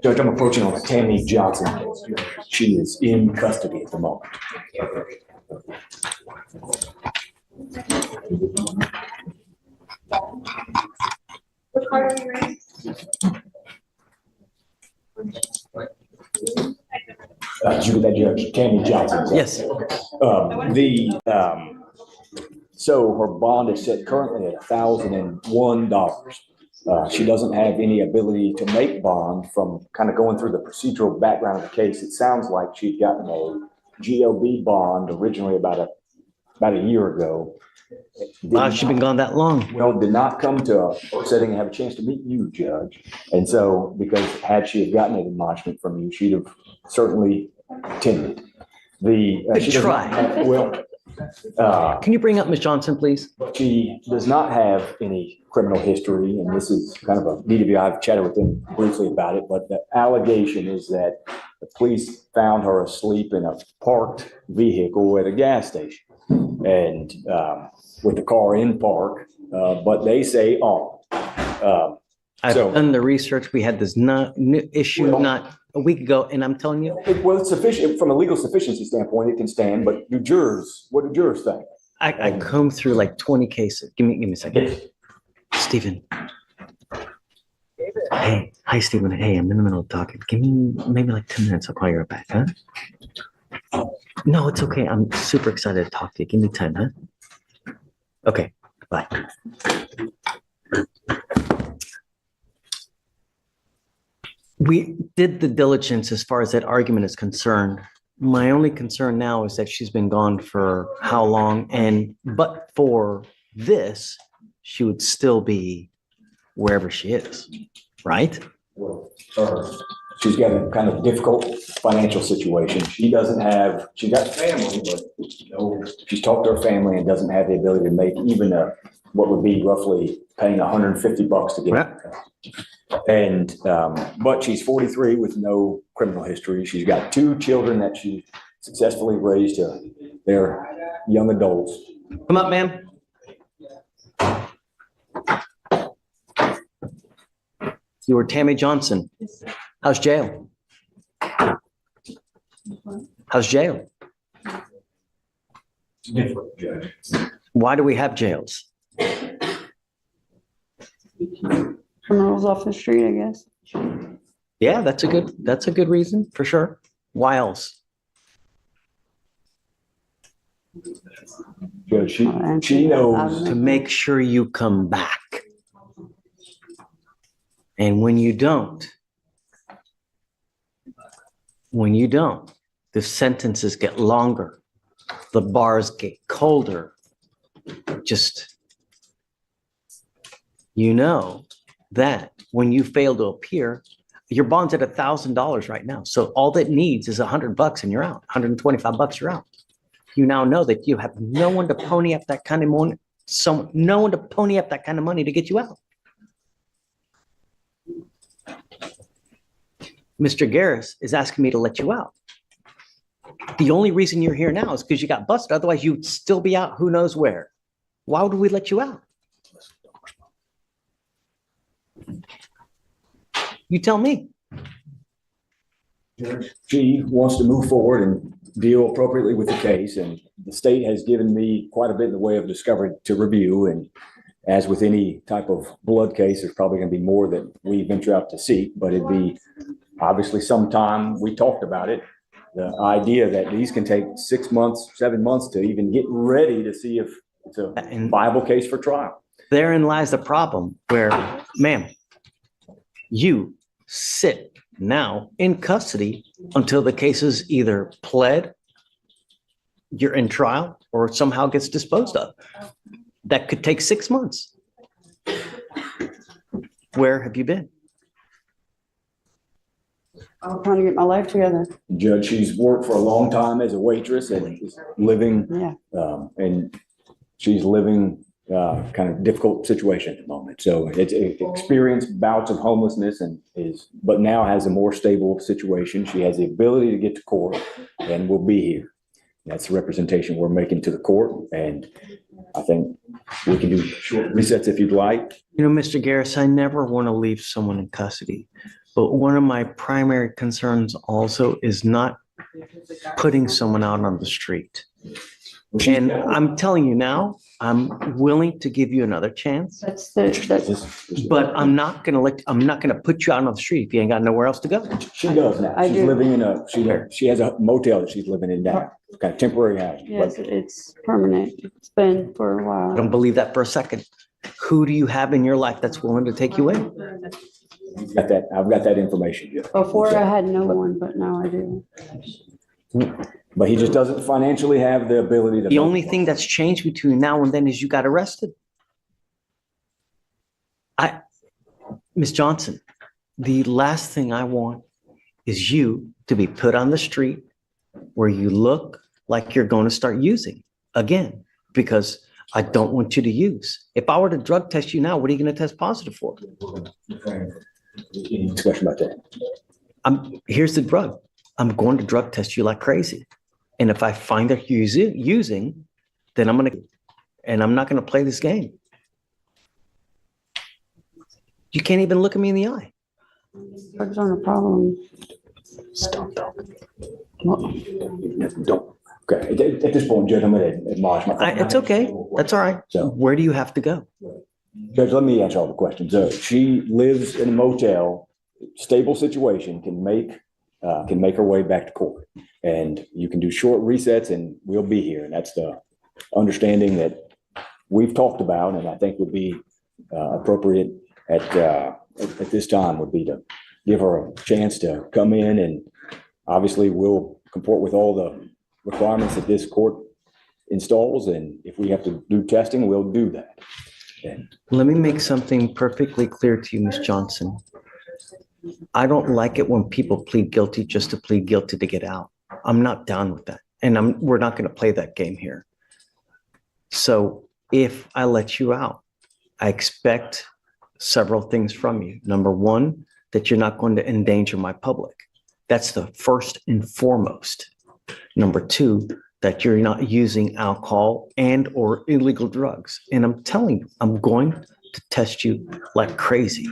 Judge, I'm approaching on a Tammy Johnson case. She is in custody at the moment. What part are you in? Did you get that, Judge? Tammy Johnson? Yes. So her bond is set currently at $1,001. She doesn't have any ability to make bond from kind of going through the procedural background of the case. It sounds like she'd gotten a GLB bond originally about a year ago. Wow, she's been gone that long. Well, did not come to a setting and have a chance to meet you, Judge. And so, because had she have gotten an admonishment from you, she'd have certainly attended. Good try. Can you bring up Ms. Johnson, please? She does not have any criminal history, and this is kind of a DWI. I've chatted with them briefly about it, but the allegation is that the police found her asleep in a parked vehicle at a gas station, and with the car in park, but they say on. I've done the research. We had this issue not a week ago, and I'm telling you. Well, it's sufficient from a legal sufficiency standpoint, it can stand, but what do jurors think? I combed through like 20 cases. Give me a second. Yes. Stephen. Hey, hi, Stephen. Hey, I'm in the middle of talking. Give me maybe like 10 minutes. I'll call you right back, huh? No, it's okay. I'm super excited to talk to you. Give me time, huh? Okay, bye. We did the diligence as far as that argument is concerned. My only concern now is that she's been gone for how long, but for this, she would still be wherever she is, right? Well, she's got a kind of difficult financial situation. She's got family, but she's talked to her family and doesn't have the ability to make even what would be roughly paying $150 to get her. And, but she's 43 with no criminal history. She's got 2 children that she successfully raised to their young adults. Come up, ma'am. You were Tammy Johnson. How's jail? How's jail? It's different, Judge. Why do we have jails? Criminals off the street, I guess. Yeah, that's a good reason for sure. Why else? Judge, she knows. To make sure you come back. And when you don't, the sentences get longer, the bars get colder. Just, that when you fail to appear, your bond's at $1,000 right now. So all that needs is $100 and you're out. $125, you're out. You now know that you have no one to pony up that kind of money. No one to pony up that kind of money to get you out. Mr. Garris is asking me to let you out. The only reason you're here now is because you got busted. Otherwise, you'd still be out who knows where. Why would we let you out? You tell me. She wants to move forward and deal appropriately with the case, and the state has given me quite a bit in the way of discovery to review. And as with any type of blood case, there's probably going to be more that we venture out to seek, but it'd be obviously sometime. We talked about it. The idea that these can take 6 months, 7 months to even get ready to see if it's a viable case for trial. Therein lies the problem where, ma'am, you sit now in custody until the case is either pled, you're in trial, or somehow gets disposed of. That could take 6 months. Where have you been? I'm trying to get my life together. Judge, she's worked for a long time as a waitress and is living, and she's living kind of difficult situation at the moment. So it's experienced bouts of homelessness but now has a more stable situation. She has the ability to get to court and will be here. That's the representation we're making to the court. And I think we can do short resets if you'd like. Mr. Garris, I never want to leave someone in custody, But one of my primary concerns also is not putting someone out on the street. And I'm telling you now, I'm willing to give you another chance, That's the, but I'm not gonna put you out on the street if you ain't got nowhere else to go. She does now. I She's do. living in she has a motel that she's living in now, kind of temporary housing. yes, it's permanent. It's been for a I while. don't believe that for a second. Who do you have in your life that's willing to take you in? I've got that information, Judge. Before I had no one, but now I do. But he just doesn't financially have the ability to. The only thing that's changed between now and then is you got arrested. Ms. Johnson, the last thing I want is you to be put on the street where you look like you're going to start using again, because I don't want you to use. If I were to drug test you now, what are you going to test positive for? Any discussion about that? Here's the drug. I'm going to drug test you like crazy. And if I find that you're using, then I'm not going to play this game. You can't even look at me in the eye. Drugs aren't a problem. Stop talking. Don't. Okay, at this point, Judge, I'm going to admonish my. It's okay. That's all right. So, Where do you have to go? Judge, let me answer all the questions. She lives in a motel, stable situation, can make her way back to court. And you can do short resets and we'll be here. And that's the understanding that we've talked about and I think would be appropriate at this time would be to give her a chance to come in, and obviously we'll comport with all the requirements that this court installs. And if we have to do testing, we'll do that. And Let me make something perfectly clear to you, Ms. Johnson. I don't like it when people plead guilty just to plead guilty to get out. I'm not down with that. And we're not going to play that game here. So if I let you out, I expect several things from you. Number one, that you're not going to endanger my public. That's the first and foremost. Number two, that you're not using alcohol and or illegal drugs. And I'm telling you, I'm going to test you like crazy.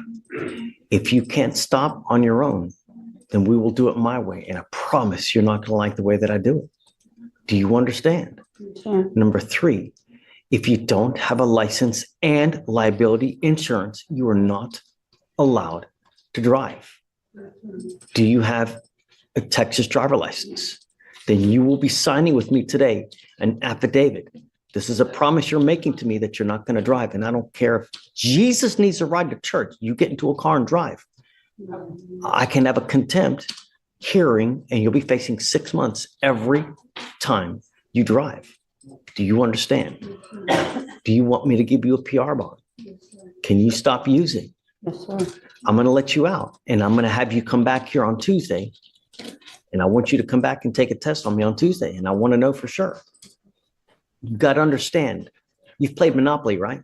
If you can't stop on your own, then we will do it my way. And I promise you're not going to like the way that I do it. Do you understand? Sure. Number three, if you don't have a license and liability insurance, you are not allowed to drive. Do you have a Texas driver license? Then you will be signing with me today an affidavit. This is a promise you're making to me that you're not going to drive. And I don't care if Jesus needs a ride to church, you get into a car and drive. I can have a contempt hearing and you'll be facing 6 months every time you drive. Do you understand? Do you want me to give you a PR bond? Can you stop using? Yes, sir. I'm going to let you out and I'm going to have you come back here on Tuesday. And I want you to come back and take a test on me on Tuesday. And I want to know for sure. You got to understand, you've played Monopoly, right?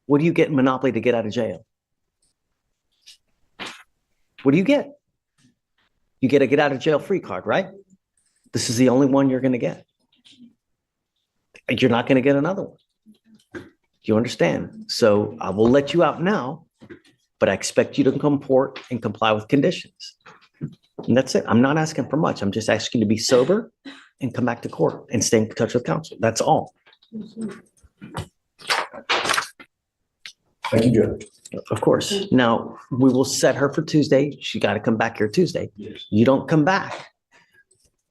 What do you get in Monopoly to get out of jail? What do you get? You get a get out of jail free card, right? This is the only one you're going to get. You're not going to get another one. Do you understand? So I will let you out now, but I expect you to comport and comply with conditions. And that's it. I'm not asking for much. I'm just asking you to be sober and come back to court and stay in touch with counsel. That's all. thank you, Judge. Of course. Now, we will set her for Tuesday. She got to come back here Tuesday. You don't come back,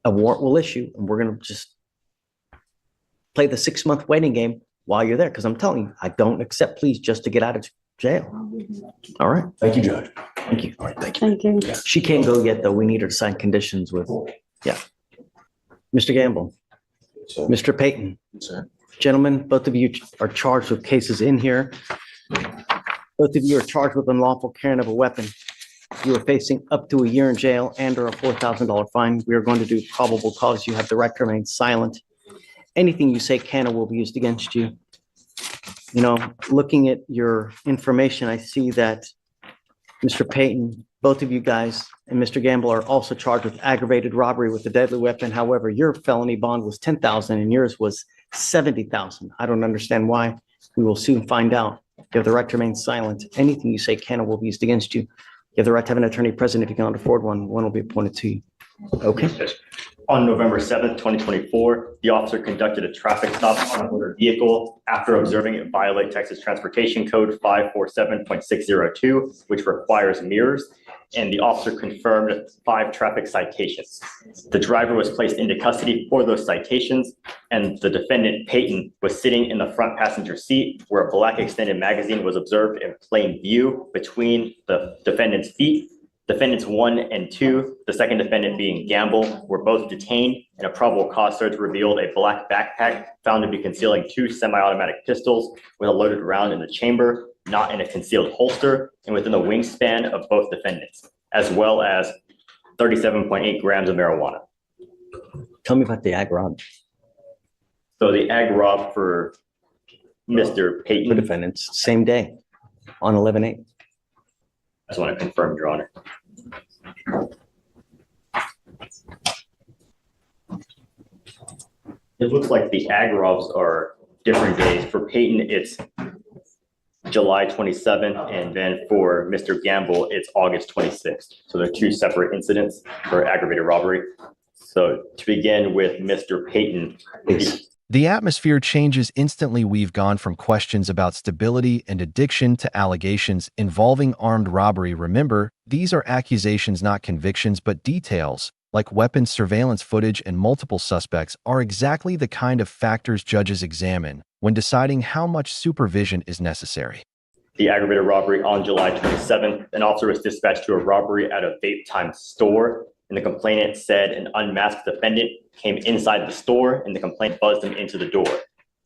a warrant will issue, and we're going to just play the 6-month waiting game while you're there. Because I'm telling you, I don't accept pleas just to get out of jail. All right. Thank you, Judge. Thank you. All right, thank you. Thank you. She can't go yet, though. We need her to sign conditions with, yeah. Mr. Gamble, Mr. Payton. Sir. Gentlemen, both of you are charged with cases in here. Both of you are charged with unlawful carrying of a weapon. You are facing up to a year in jail and or a $4,000 fine. We are going to do probable cause. You have the right to remain silent. Anything you say can or will be used against you. You know, looking at your information, I see that Mr. Payton, both of you guys, and Mr. Gamble are also charged with aggravated robbery with a deadly weapon. However, your felony bond was $10,000 and yours was $70,000. I don't understand why. We will soon find out. You have the right to remain silent. Anything you say can or will be used against you. You have the right to have an attorney present. If you cannot afford one, one will be appointed to you. Okay. On November 7th, 2024, the officer conducted a traffic stop on a motor vehicle after observing it violate Texas Transportation Code 547.602, which requires mirrors, and the officer confirmed 5 traffic citations. The driver was placed into custody for those citations, and the defendant, Payton, was sitting in the front passenger seat where a black extended magazine was observed in plain view between the defendant's feet. Defendants 1 and 2, the second defendant being Gamble, were both detained, and a probable cause search revealed a black backpack found to be concealing 2 semi-automatic pistols with a loaded round in the chamber, not in a concealed holster, and within the wingspan of both defendants, as well as 37.8 grams of marijuana. Tell me about the ag rob. So the ag rob for Mr. The Payton, defendants, same day on 11/8. I just want to confirm, Your Honor. It looks like the ag robs are different days. For Payton, it's July 27th, and then for Mr. Gamble, it's August 26th. So they're 2 separate incidents for aggravated robbery. So to begin with Mr. Payton, Please. The atmosphere changes instantly. We've gone from questions about stability and addiction to allegations involving armed robbery. Remember, these are accusations, not convictions, but details, like weapons, surveillance footage, and multiple suspects, are exactly the kind of factors judges examine when deciding how much supervision is necessary. the aggravated robbery on July 27th, an officer was dispatched to a robbery at a vape time store, and the complainant said an unmasked defendant came inside the store and the complainant buzzed him into the door.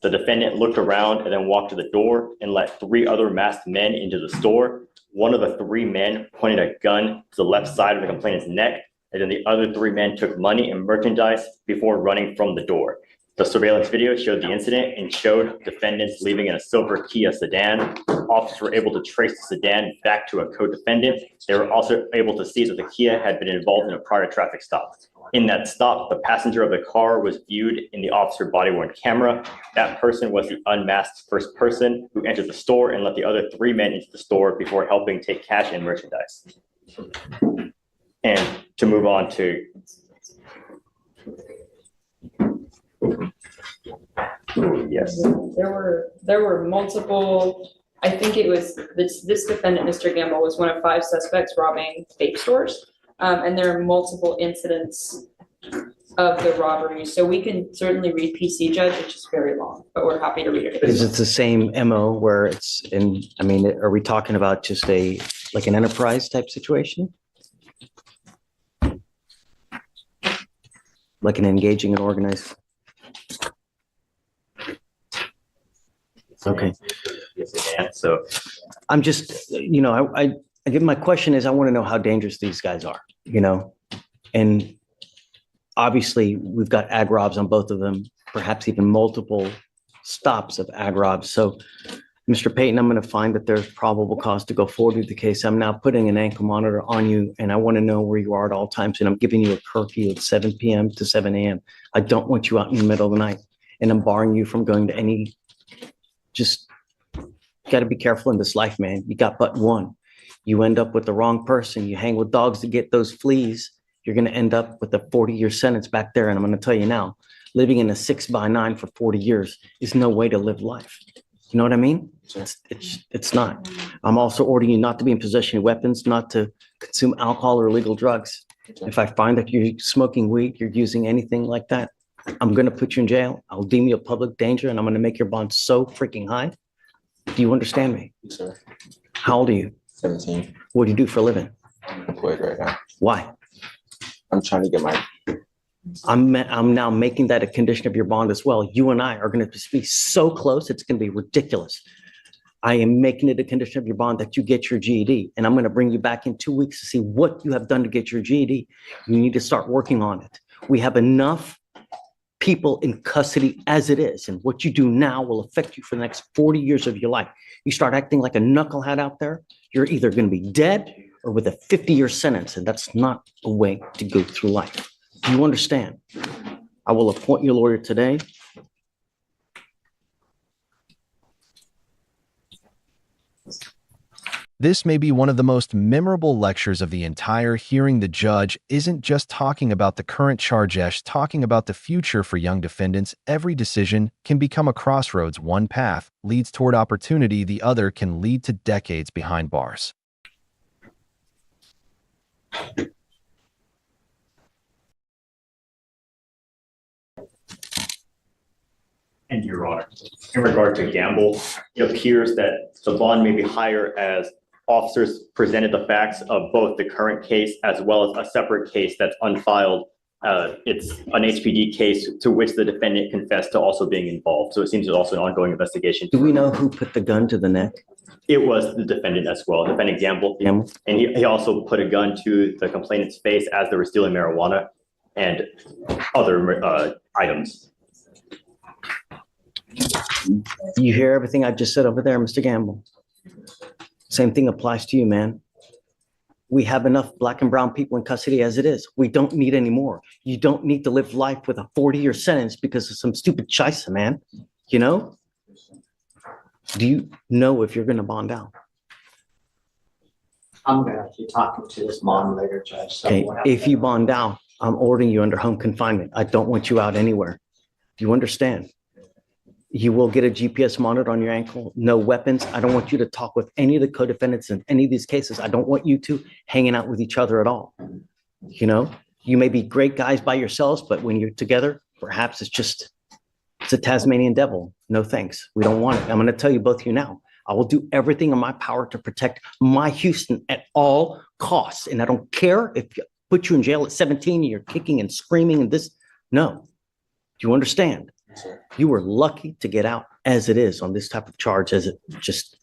The defendant looked around and then walked to the door and let 3 other masked men into the store. One of the 3 men pointed a gun to the left side of the complainant's neck, and then the other 3 men took money and merchandise before running from the door. The surveillance video showed the incident and showed defendants leaving in a silver Kia sedan. Officers were able to trace the sedan back to a co-defendant. They were also able to see that the Kia had been involved in a prior traffic stop. In that stop, the passenger of the car was viewed in the officer body-worn camera. That person was the unmasked first person who entered the store and let the other 3 men into the store before helping take cash and merchandise. And to move on to yes. There were multiple, I think it was this defendant, Mr. Gamble, was one of 5 suspects robbing vape stores. And there are multiple incidents of the robbery. So we can certainly read PC, Judge, it's just very long, but we're happy to read it. Is it the same MO where it's in, I mean, are we talking about just like an enterprise type situation? Like an engaging and organized? Okay. So I'm just, I give my question is I want to know how dangerous these guys are, and obviously we've got ag robs on both of them, perhaps even multiple stops of ag robs. So Mr. Payton, I'm going to find that there's probable cause to go forward with the case. I'm now putting an ankle monitor on you, and I want to know where you are at all times. And I'm giving you a curfew at 7 p.m. to 7 a.m. I don't want you out in the middle of the night, and I'm barring you from going to any, just got to be careful in this life, man. You got but one. You end up with the wrong person. You hang with dogs to get those fleas. You're going to end up with a 40-year sentence back there. And I'm going to tell you now, living in a 6x9 for 40 years is no way to live life. You know what I mean? It's not. I'm also ordering you not to be in possession of weapons, not to consume alcohol or illegal drugs. If I find that you're smoking weed, you're using anything like that, I'm going to put you in jail. I'll deem you a public danger, and I'm going to make your bond so freaking high. Do you understand me? Yes, sir. How old are you? 17. What do you do for a living? I'm employed right now. Why? I'm trying to get my. I'm now making that a condition of your bond as well. You and I are going to be so close, it's going to be ridiculous. I am making it a condition of your bond that you get your GED, and I'm going to bring you back in 2 weeks to see what you have done to get your GED. You need to start working on it. We have enough people in custody as it is, and what you do now will affect you for the next 40 years of your life. You start acting like a knucklehead out there, you're either going to be dead or with a 50-year sentence, and that's not a way to go through life. Do you understand? I will appoint you a lawyer today. This may be one of the most memorable lectures of the entire hearing. The judge isn't just talking about the current charge, talking about the future for young defendants. Every decision can become a crossroads. One path leads toward opportunity, the other can lead to decades behind bars. And Your Honor, in regard to Gamble, it appears that the bond may be higher as officers presented the facts of both the current case as well as a separate case that's unfiled. It's an HPD case to which the defendant confessed to also being involved. So it seems there's also an ongoing investigation. Do we know who put the gun to the neck? It was the defendant as well, defendant Gamble. Gamble? And he also put a gun to the complainant's face as they were stealing marijuana and other items. You hear everything I just said over there, Mr. Gamble? Same thing applies to you, man. We have enough black and brown people in custody as it is. We don't need any more. You don't need to live life with a 40-year sentence because of some stupid scheisse, man. You know? Do you know if you're gonna bond out? I'm gonna be talking to this mom later, Judge. So Okay, we'll have if to- you bond out, I'm ordering you under home confinement. I don't want you out anywhere. Do you understand? You will get a GPS monitor on your ankle, no weapons. I don't want you to talk with any of the co-defendants in any of these cases. I don't want you two hanging out with each other at all. You know, you may be great guys by yourselves, but when you're together, perhaps it's a Tasmanian devil. No thanks. We don't want it. I'm going to tell you both of you now. I will do everything in my power to protect my Houston at all costs. And I don't care if you put you in jail at 17 and you're kicking and screaming and this. No. Do you understand? You were lucky to get out as it is on this type of charge, as it just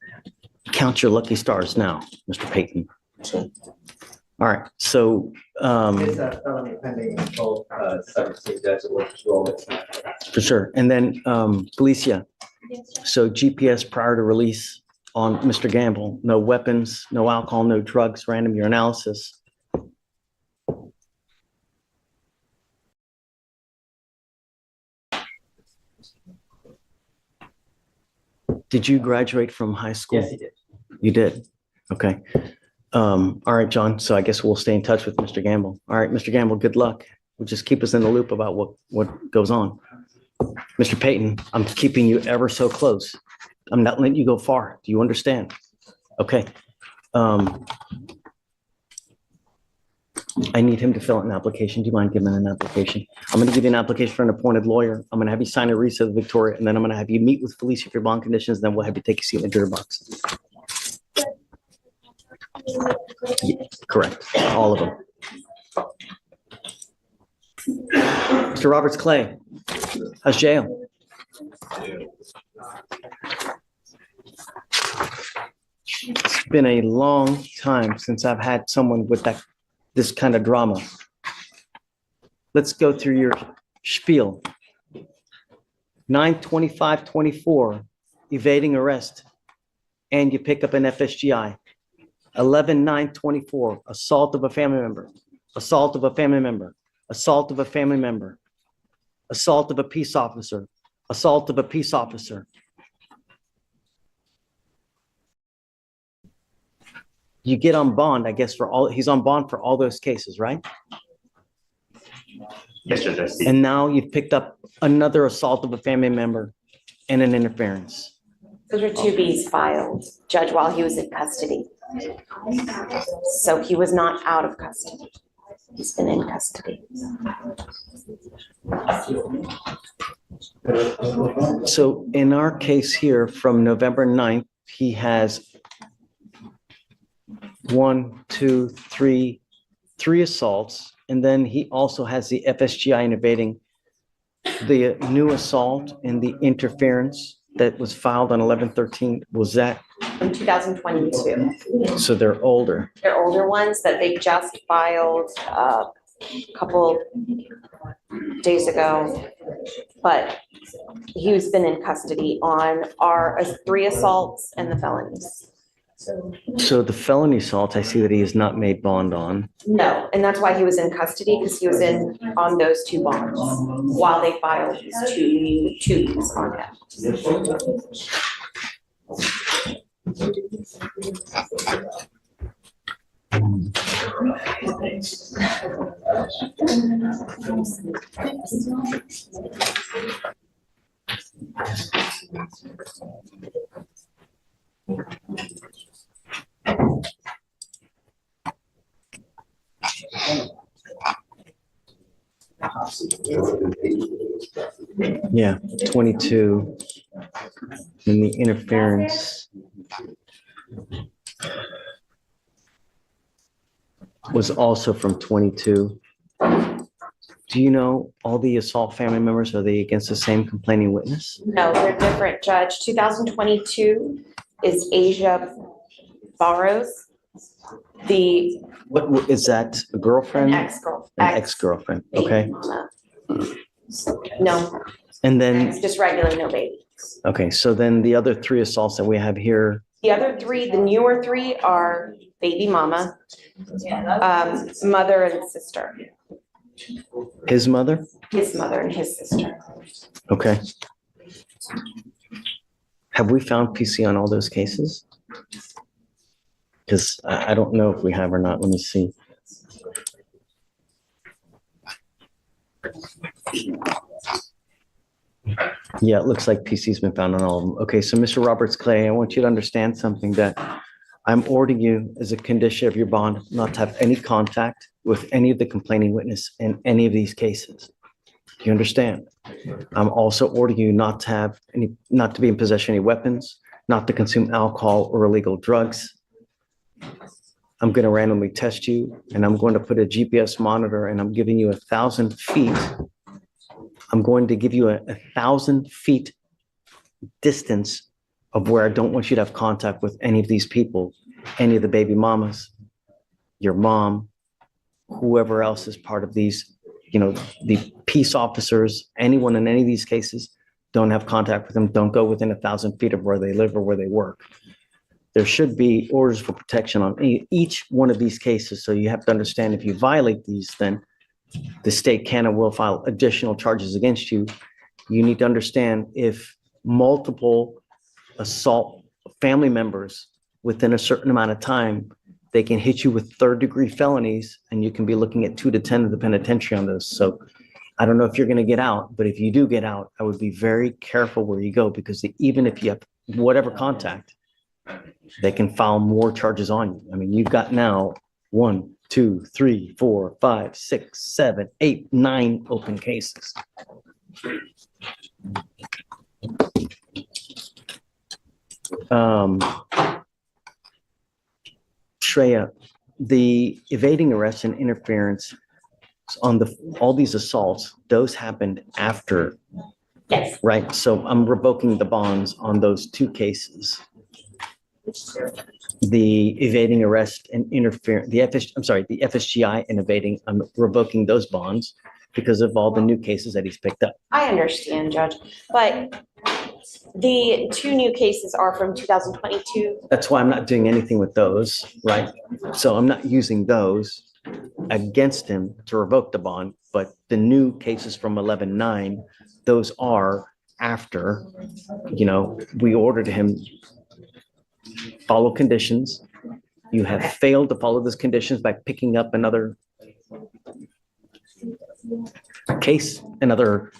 count your lucky stars now, Mr. Payton. All right, so Is that felony pending until Secretary Judge will roll it? for sure. And then Felicia, so GPS prior to release on Mr. Gamble, no weapons, no alcohol, no drugs, random urinalysis. Did you graduate from high school? Yes, he did. You did? Okay. All right, John. So I guess we'll stay in touch with Mr. Gamble. All right, Mr. Gamble, good luck. We'll just keep us in the loop about what goes on. Mr. Payton, I'm keeping you ever so close. I'm not letting you go far. Do you understand? Okay. I need him to fill out an application. Do you mind giving an application? I'm going to give you an application for an appointed lawyer. I'm going to have you sign a receipt of Victoria, and then I'm going to have you meet with Felicia for bond conditions. Then we'll have you take a seat in the jury box. Yeah, correct. All of them. Mr. Roberts Clay, how's jail? It's been a long time since I've had someone with this kind of drama. Let's go through your spiel. 9/25/24, evading arrest, and you pick up an FSGI. 11/9/24, assault of a family member, assault of a family member, assault of a family member, assault of a peace officer, assault of a peace officer. You get on bond, I guess, he's on bond for all those cases, right? Yes, Judge, I see. And now you've picked up another assault of a family member and an interference. Those are two Bs filed, Judge, while he was in custody. So he was not out of custody. He's been in custody. So in our case here, from November 9th, he has 3 assaults. And then he also has the FSGI in evading, the new assault and the interference that was filed on 11/13. Was that, In 2022. so they're older? They're older ones that they just filed a couple days ago. But he's been in custody on our 3 assaults and the felonies. So the felony assault, I see that he has not made bond on. No, and that's why he was in custody, because he was in on those 2 bonds while they filed these 2 Bs on him. Yeah, 22. And the interference was also from 22. Do you know all the assault family members, are they against the same complaining witness? No, they're different, Judge. 2022 is Asia Barrows, the What is that, a an girlfriend? ex-girl. An ex-girlfriend, okay. No, And then, it's just regular, no baby. okay, so then the other three assaults that we have here, The other three, the newer three are baby mama, mother and sister, his mother, his mother and his sister. okay. Have we found PC on all those cases? Because I don't know if we have or not, let me see. Yeah, it looks like PC's been found on all of them. Okay, so Mr. Roberts Clay, I want you to understand something, that I'm ordering you as a condition of your bond not to have any contact with any of the complaining witness in any of these cases. Do you understand? I'm also ordering you not to have any, not to be in possession of any weapons, not to consume alcohol or illegal drugs. I'm going to randomly test you, and I'm going to put a GPS monitor, and I'm giving you 1,000 feet. I'm going to give you a 1,000 feet distance of where I don't want you to have contact with any of these people, any of the baby mamas, your mom, whoever else is part of these, you know, the peace officers, anyone in any of these cases, don't have contact with them. Don't go within 1,000 feet of where they live or where they work. There should be orders for protection on each one of these cases. So you have to understand, if you violate these, then the state can and will file additional charges against you. You need to understand, if multiple assault family members within a certain amount of time, they can hit you with third-degree felonies, and you can be looking at 2 to 10 of the penitentiary on those. So I don't know if you're going to get out, but if you do get out, I would be very careful where you go, because even if you have whatever contact, they can file more charges on you. I mean, you've got now 1, 2, 3, 4, 5, 6, 7, 8, 9 open cases. Shreya, the evading arrest and interference on all these assaults, those happened after, Yes. right? So I'm revoking the bonds on those 2 cases. The evading arrest and interference, the FSGI and evading, I'm revoking those bonds because of all the new cases that he's picked up. I understand, Judge, but the 2 new cases are from 2022. That's why I'm not doing anything with those, right? So I'm not using those against him to revoke the bond, but the new cases from 11-9, those are after, you know, we ordered him follow conditions. You have failed to follow those conditions by picking up another case, another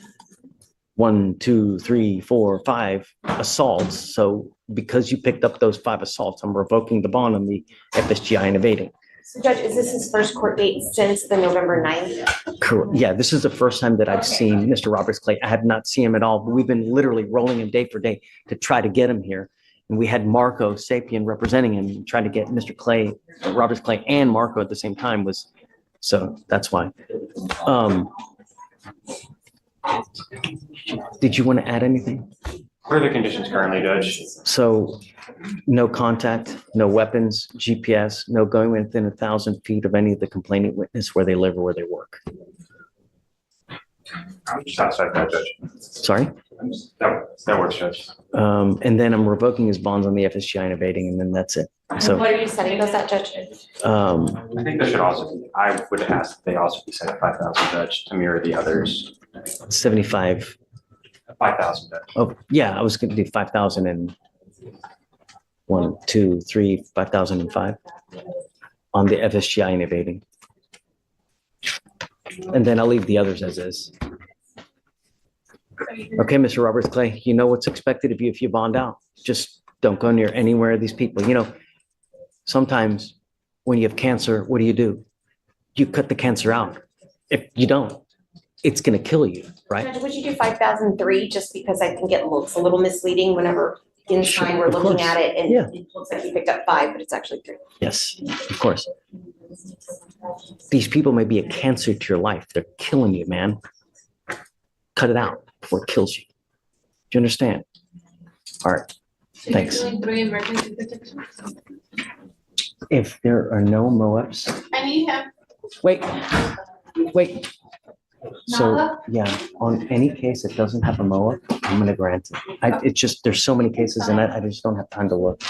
1, 2, 3, 4, 5 assaults. So because you picked up those 5 assaults, I'm revoking the bond on the FSGI and evading. So Judge, is this his first court date since the November 9th? Correct. Yeah, this is the first time that I've seen Mr. Roberts Clay. I have not seen him at all, but we've been literally rolling him day for day to try to get him here. And we had Marco Sapien representing him, trying to get Mr. Clay, Roberts Clay and Marco at the same time so that's why. Did you want to add anything? What are the conditions currently, Judge? So no contact, no weapons, GPS, no going within 1,000 feet of any of the complaining witness where they live or where they work. I'm satisfied with that, Judge. Sorry? That works, Judge. And then I'm revoking his bonds on the FSGI and evading, and then that's it. So, What are you setting those at, Judge? I think there should also be, I would ask that they also be set at 5,000, Judge, to mirror the others. 75. 5,000, Judge. Oh, yeah, I was going to do 5,000 and 1, 2, 3, 5,005 on the FSGI and evading. And then I'll leave the others as is. Okay, Mr. Roberts Clay, you know what's expected of you if you bond out. Just don't go near anywhere of these people. You know, sometimes when you have cancer, what do? You cut the cancer out. If you don't, it's gonna kill you, right? Judge, would you do 5,003 just because I think it looks a little misleading whenever inside we're Of looking course. at it and Yeah. it looks like you picked up 5, but it's actually 3. Yes, of course. These people may be a cancer to your life. They're killing you, man. Cut it out before it kills you. Do you understand? All right, thanks. If there are no MOABs, And you have wait. So, yeah, on any case that doesn't have a MOA, I'm gonna grant it. It's just, there's so many cases and I just don't have time to look.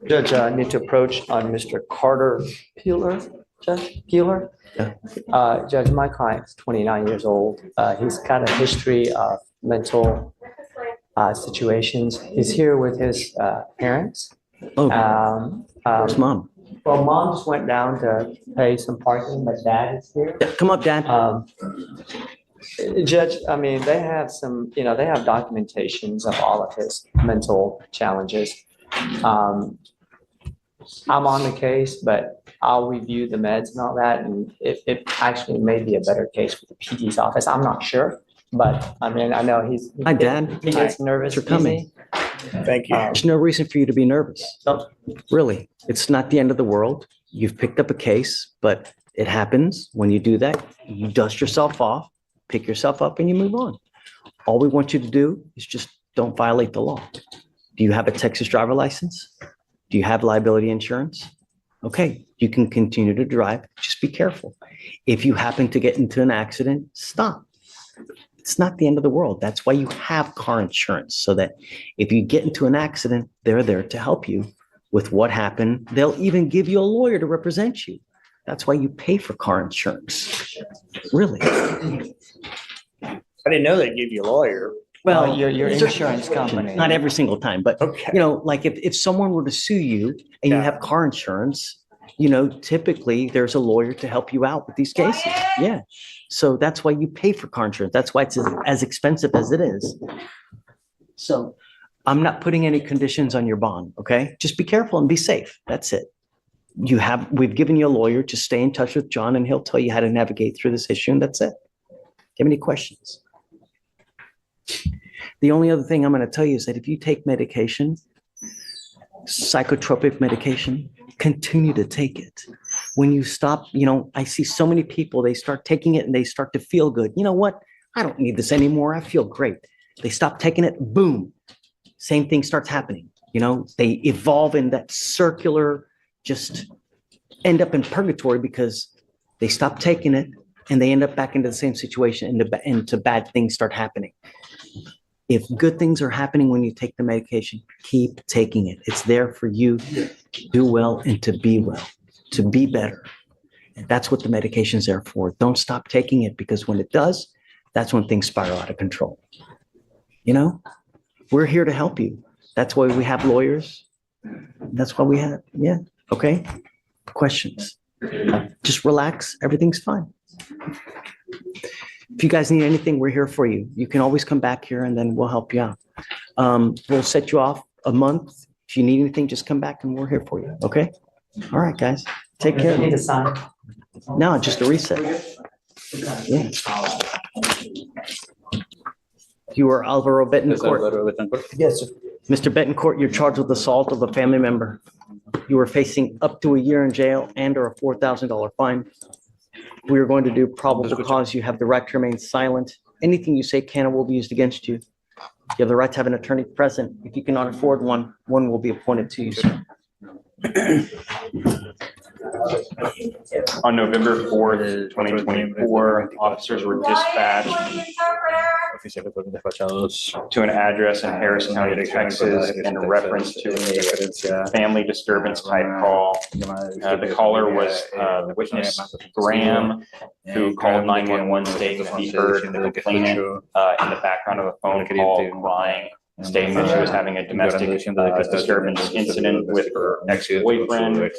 Judge, I need to approach on Mr. Carter Peeler, Judge Peeler. Yeah. Judge, my client's 29 years old. He's got a history of mental situations. He's here with his parents. Oh, Um, where's mom? Well, mom just went down to pay some parking, but dad is here. Yeah, come up, Dad. Judge, I mean, they have some, they have documentations of all of his mental challenges. I'm on the case, but I'll review the meds and all that, and it actually may be a better case for the PD's office. I'm not sure, but I mean, I know he's. Hi, Dad. He gets nervous. Thanks for coming. Thank you. There's no reason for you to be nervous. No. Really, it's not the end of the world. You've picked up a case, but it happens. When you do that, you dust yourself off, pick yourself up, and you move on. All we want you to do is just don't violate the law. Do you have a Texas driver license? Do you have liability insurance? Okay, you can continue to drive. Just be careful. If you happen to get into an accident, stop. It's not the end of the world. That's why you have car insurance, so that if you get into an accident, they're there to help you with what happened. They'll even give you a lawyer to represent you. That's why you pay for car insurance. Really. I didn't know they'd give you a lawyer. Well, your insurance company. Not every single time, but Okay. like if someone were to sue you and you Yeah. have car insurance, typically there's a lawyer to help you out with these cases. Yeah. So that's why you pay for car insurance. That's why it's as expensive as it is. So I'm not putting any conditions on your bond, okay? Just be careful and be safe. That's it. We've given you a lawyer. Just stay in touch with John and he'll tell you how to navigate through this issue, and that's it. Do you have any questions? The only other thing I'm going to tell you is that if you take medication, psychotropic medication, continue to take it. When you stop, I see so many people, they start taking it and they start to feel good. You know what? I don't need this anymore. I feel great. They stop taking it, boom, same thing starts happening. They evolve in that circular, just end up in purgatory because they stop taking it and they end up back into the same situation and into bad things start happening. If good things are happening when you take the medication, keep taking it. It's there for you to do well and to be well, to be better. And that's what the medication's there for. Don't stop taking it, because when it does, that's when things spiral out of control. We're here to help you. That's why we have lawyers. That's why we have, yeah, okay? Questions? Just relax, everything's fine. If you guys need anything, we're here for you. You can always come back here and then we'll help you out. We'll set you off a month. If you need anything, just come back and we're here for you, okay? All right, guys, take care. Need to sign. No, just a reset. Yeah. You are Alvaro Bettencourt. Yes, sir. Mr. Bettencourt, you're charged with assault of a family member. You are facing up to a year in jail and or a $4,000 fine. We are going to do probable cause. You have the right to remain silent. Anything you say can or will be used against you. You have the right to have an attorney present. If you cannot afford one, one will be appointed to you, sir. On November 4th, 2024, officers were dispatched to an address in Harris County, Texas, in reference to a family disturbance type call. The caller was the witness Graham, who called 911 stating that he heard the complainant in the background of the phone call crying stating that she was having a domestic disturbance incident with her ex-boyfriend.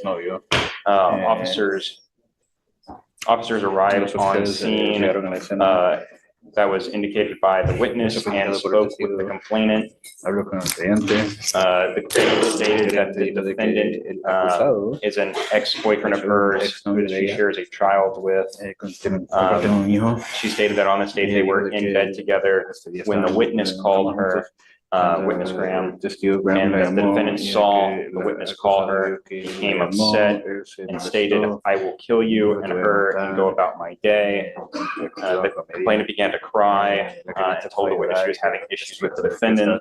Officers arrived on scene, that was indicated by the witness and spoke with the complainant. The complainant stated that the defendant is an ex-boyfriend of hers who she shares a child with. She stated that on this date they were in bed together when the witness called her. Witness Graham, and the defendant saw the witness call her, became upset and stated, "I will kill you and her and go about my day." The complainant began to cry and told the witness she was having issues with the defendant.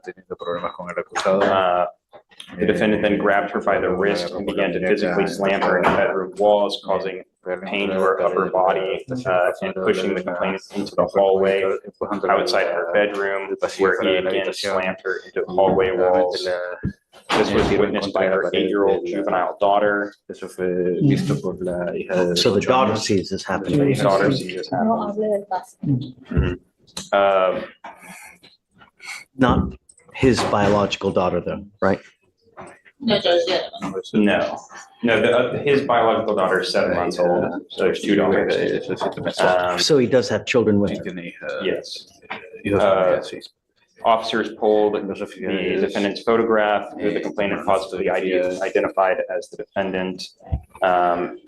The defendant then grabbed her by the wrist and began to physically slam her in the bedroom walls, causing pain to her upper body and pushing the complainant into the hallway outside her bedroom, where he again slammed her into the hallway walls. This was witnessed by her 8-year-old juvenile daughter. So the daughter sees this happening. The daughter sees this happening. Not his biological daughter though, right? No, his biological daughter is 7 months old, so there's 2 daughters. So he does have children with her. Yes. Officers pulled the defendant's photograph, who the complainant positively identified as the defendant.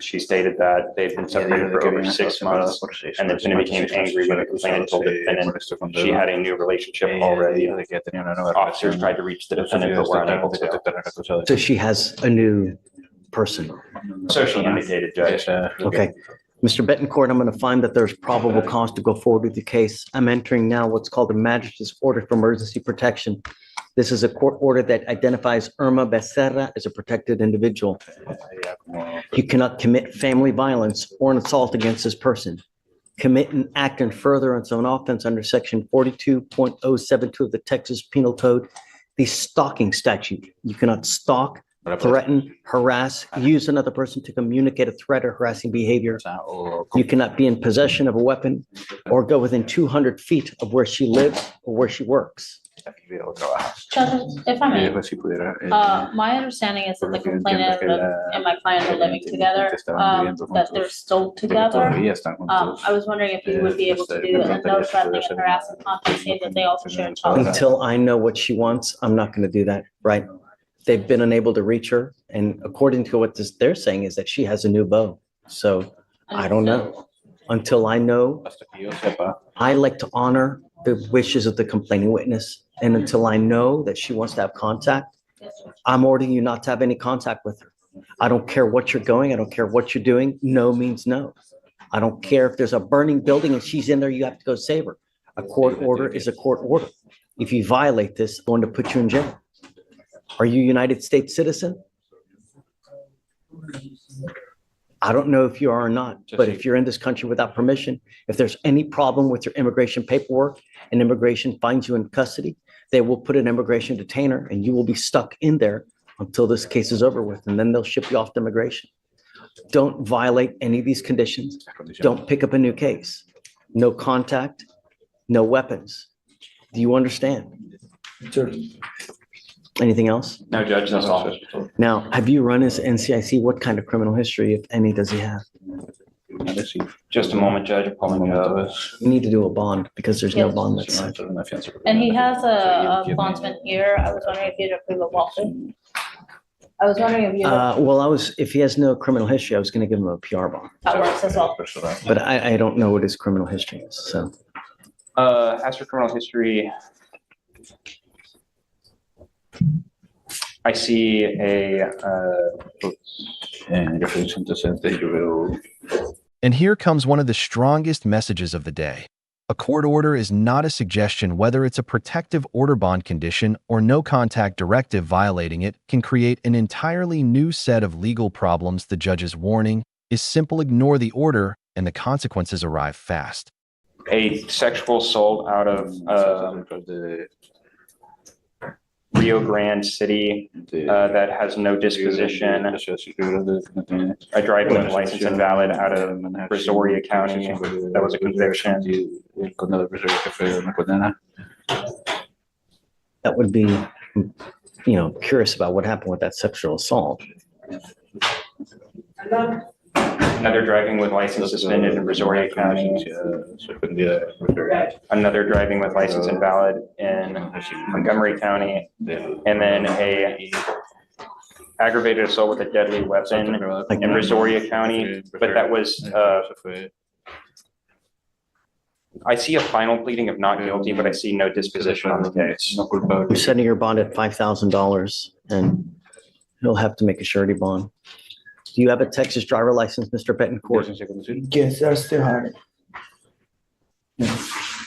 She stated that they'd been separated for over 6 months, and the defendant became angry when the complainant told the defendant she had a new relationship already. Officers tried to reach the defendant, but were unable to. So she has a new person. So she indicated, Judge. Okay. Mr. Bettencourt, I'm going to find that there's probable cause to go forward with the case. I'm entering now what's called a magistrate's order for emergency protection. This is a court order that identifies Irma Becerra as a protected individual. You cannot commit family violence or an assault against this person. Commit an act in furtherance of an offense under section 42.072 of the Texas Penal Code, the stalking statute. You cannot stalk, threaten, harass, use another person to communicate a threat or harassing behavior. You cannot be in possession of a weapon or go within 200 feet of where she lives or where she works. If I may, my understanding is that the complainant and my client are living together, that they're still together. I was wondering if you would be able to do a no threatening and harassing content, say that they also share a child. Until I know what she wants, I'm not going to do that, right? They've been unable to reach her, and according to what they're saying is that she has a new beau. So I don't know. Until I know, I like to honor the wishes of the complaining witness. And until I know that she wants to have contact, I'm ordering you not to have any contact with her. I don't care what you're going. I don't care what you're doing. No means no. I don't care if there's a burning building and she's in there, you have to go save her. A court order is a court order. If you violate this, I'm going to put you in jail. Are you a United States citizen? I don't know if you are or not, but if you're in this country without permission, if there's any problem with your immigration paperwork and immigration finds you in custody, they will put an immigration detainer and you will be stuck in there until this case is over with, and then they'll ship you off to immigration. Don't violate any of these conditions. Don't pick up a new case. No contact, no weapons. Do you understand? Sure. Anything else? No, Judge, that's all. Now, have you run his NCIC? What kind of criminal history, if any, does he have? Just a moment, Judge, pulling it up. You need to do a bond because there's no Yes. bond that's. And he has a bondsman here. I was wondering if you'd approve a walkthrough. I was wondering if you. Well, if he has no criminal history, I was going to give him a PR bond. That works as well. But I don't know what his criminal history is, so. As for criminal history, I see And here comes one of the strongest messages of the day. A court order is not a suggestion whether it's a protective order bond condition or no contact directive. Violating it can create an entirely new set of legal problems. The judge's warning is simple: ignore the order and the consequences arrive fast. a sexual assault out of Rio Grande City that has no disposition. A driving license invalid out of Brazoria County. That was a conviction. that would be, curious about what happened with that sexual assault. Another driving with license suspended in Brazoria County. Another driving with license invalid in Montgomery County. And then a aggravated assault with a deadly weapon in Brazoria County, but that was, I see a final pleading of not guilty, but I see no disposition on the case. You're setting your bond at $5,000 and he'll have to make a surety bond. Do you have a Texas driver license, Mr. Bettencourt? Yes, I still have it.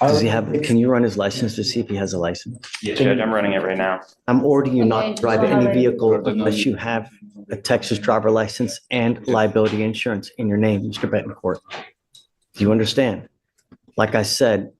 Does he have, can you run his license to see if he has a license? Yes, Judge, I'm running it right now. I'm ordering you not Okay, to drive so any how- vehicle unless you have a Texas driver license and liability insurance in your name, Mr. Bettencourt. Do you understand? Like I said,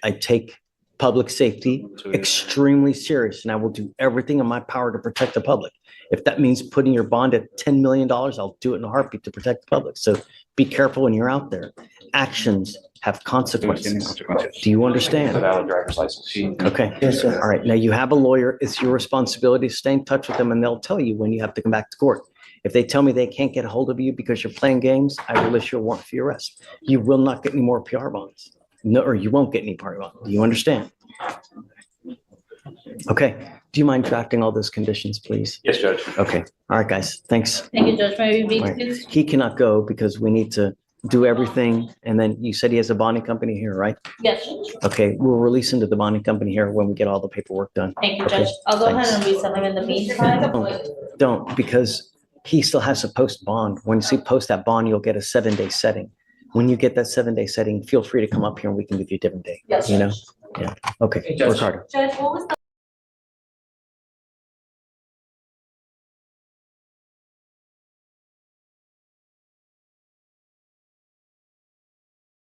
I take public safety extremely serious and I will do everything in my power to protect the public. If that means putting your bond at $10 million, I'll do it in a heartbeat to protect the public. So be careful when you're out there. Actions have consequences. Do you A understand? valid driver's license. Okay. Yes, sir. All right. Now you have a lawyer. It's your responsibility to stay in touch with them and they'll tell you when you have to come back to court. If they tell me they can't get a hold of you because you're playing games, I will issue a warrant for your arrest. You will not get any more PR bonds. No, or you won't get any PR bonds. Do you understand? Okay. Do you mind drafting all those conditions, please? Yes, Judge. Okay. All right, guys. Thanks. Thank you, Judge. May we be All right. excused? He cannot go because we need to do everything. And then you said he has a bonding company here, right? Yes, Judge. Okay, we'll release him to the bonding company here when we get all the paperwork done. Thank you, Okay, Judge. I'll go ahead thanks. and resend him in the meantime. Don't, because he still has to post bond. When you post that bond, you'll get a 7-day setting. When you get that 7-day setting, feel free to come up here and we can give you a different day. Yes, You know? Judge. Yeah, okay, Judge. Ricardo. Judge, what was the